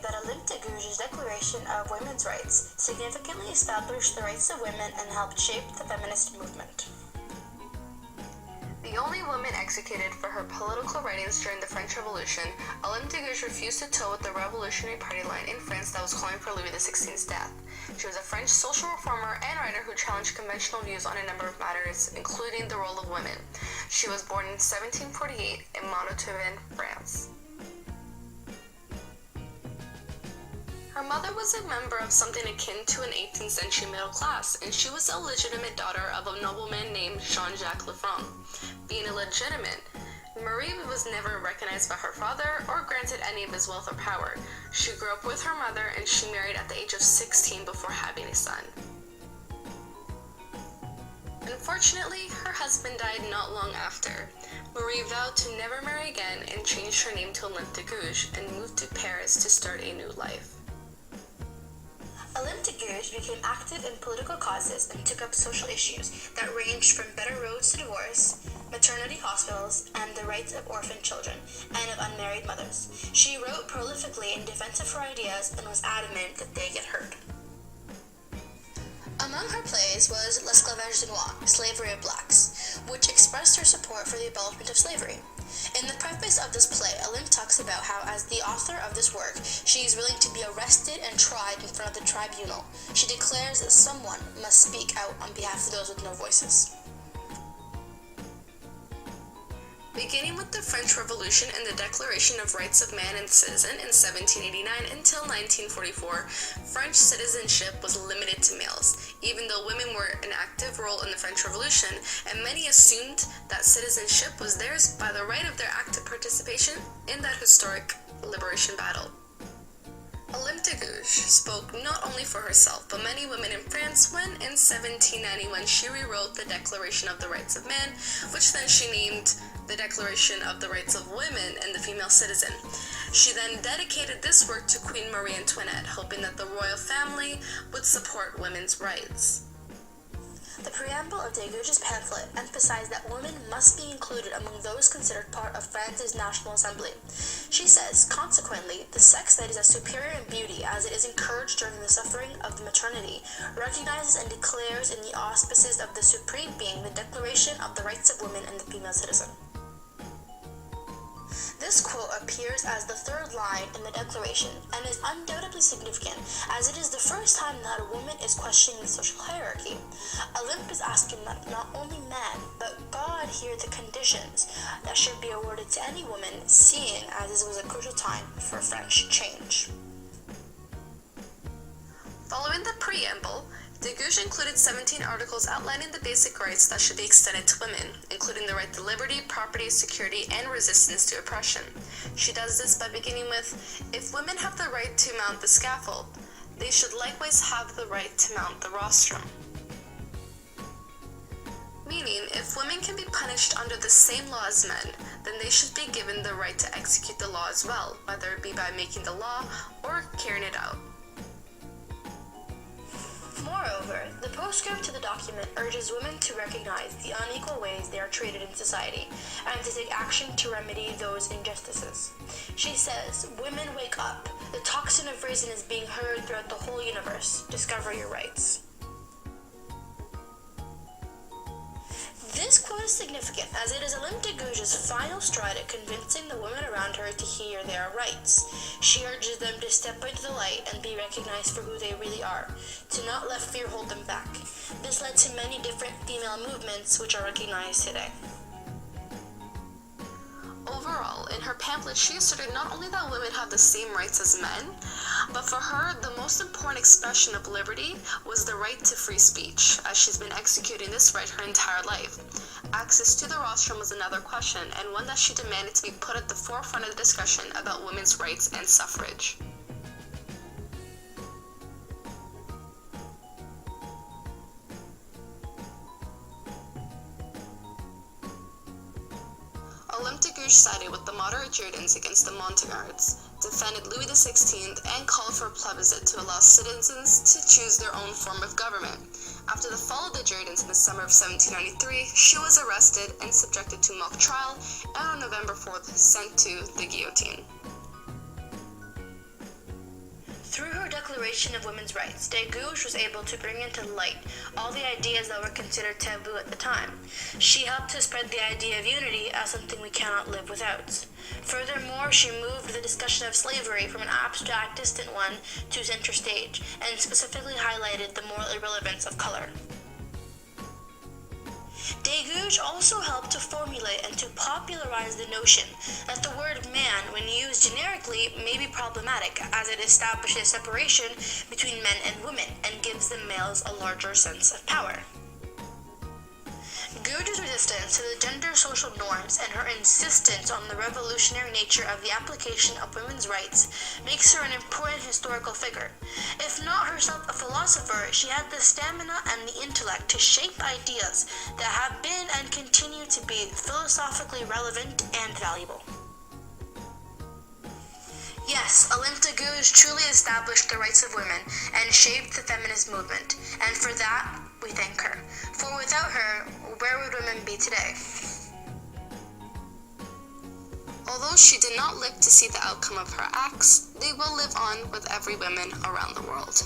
that Olympe De Gouges' Declaration of Women's Rights significantly established the rights of women and helped shape the feminist movement. The only woman executed for her political writings during the French Revolution, Olympe De Gouges refused to toe with the Revolutionary Party line in France that was calling for Louis XVI's death. She was a French social reformer and writer who challenged conventional views on a number of matters, including the role of women. She was born in 1748 in Montauban, France. Her mother was a member of something akin to an 18th century middle class, and she was a legitimate daughter of a nobleman named Jean-Jacques Lefranc. Being illegitimate, Marie was never recognized by her father or granted any of his wealth or power. She grew up with her mother, and she married at the age of 16 before having a son. Unfortunately, her husband died not long after. Marie vowed to never marry again and changed her name to Olympe De Gouges and moved to Paris to start a new life. Olympe De Gouges became active in political causes and took up social issues that ranged from better roads to divorce, maternity hospitals, and the rights of orphan children and of unmarried mothers. She wrote prolifically in defense of her ideas and was adamant that they get heard. Among her plays was L'Esclavage de Noir, Slavery of Blacks, which expressed her support for the abolishment of slavery. In the preface of this play, Olympe talks about how, as the author of this work, she is willing to be arrested and tried in front of the tribunal. She declares that someone must speak out on behalf of those with no voices. Beginning with the French Revolution and the Declaration of Rights of Man and Citizen in 1789 until 1944, French citizenship was limited to males, even though women were an active role in the French Revolution, and many assumed that citizenship was theirs by the right of their active participation in that historic liberation battle. Olympe De Gouges spoke not only for herself, but many women in France when, in 1791, she rewrote the Declaration of the Rights of Man, which then she named the Declaration of the Rights of Women and the Female Citizen. She then dedicated this work to Queen Marie Antoinette, hoping that the royal family would support women's rights. The preamble of De Gouges' pamphlet emphasized that women must be included among those considered part of France's National Assembly. She says, consequently, the sex that is as superior in beauty as it is encouraged during the suffering of the maternity recognizes and declares in the auspices of the Supreme Being the Declaration of the Rights of Women and the Female Citizen. This quote appears as the third line in the Declaration and is undoubtedly significant, as it is the first time that a woman is questioning the social hierarchy. Olympe is asking that not only man, but God hear the conditions that should be awarded to any woman, seeing as this was a crucial time for French change. Following the preamble, De Gouges included 17 articles outlining the basic rights that should be extended to women, including the right to liberty, property, security, and resistance to oppression. She does this by beginning with, if women have the right to mount the scaffold, they should likewise have the right to mount the rostrum. Meaning, if women can be punished under the same law as men, then they should be given the right to execute the law as well, whether it be by making the law or carrying it out. Moreover, the postscript to the document urges women to recognize the unequal ways they are treated in society and to take action to remedy those injustices. She says, women wake up. The tocsin of reason is being heard throughout the whole universe. Discover your rights. This quote is significant as it is Olympe De Gouges' final stride at convincing the women around her to hear their rights. She urges them to step into the light and be recognized for who they really are, to not let fear hold them back. This led to many different female movements which are recognized today. Overall, in her pamphlet, she asserted not only that women have the same rights as men, but for her, the most important expression of liberty was the right to free speech, as she's been executing this right her entire life. Access to the rostrum was another question, and one that she demanded to be put at the forefront of the discussion about women's rights and suffrage. Olympe De Gouges sided with the moderate Girondins against the Montagnards, defended Louis XVI, and called for a plebiscite to allow citizens to choose their own form of government. After the fall of the Girondins in the summer of 1793, she was arrested and subjected to mock trial, and on November 4th, sent to the guillotine. Declaration of Women's Rights, De Gouges was able to bring into light all the ideas that were considered taboo at the time. She helped to spread the idea of unity as something we cannot live without. Furthermore, she moved the discussion of slavery from an abstract, distant one to center stage, and specifically highlighted the moral irrelevance of color. De Gouges also helped to formulate and to popularize the notion that the word man, when used generically, may be problematic, as it establishes separation between men and women and gives the males a larger sense of power. Gouges' resistance to the gender social norms and her insistence on the revolutionary nature of the application of women's rights makes her an important historical figure. If not herself a philosopher, she had the stamina and the intellect to shape ideas that have been and continue to be philosophically relevant and valuable. Yes, Olympe De Gouges truly established the rights of women and shaped the feminist movement, and for that, we thank her. For without her, where would women be today? Although she did not live to see the outcome of her acts, they will live on with every woman around the world.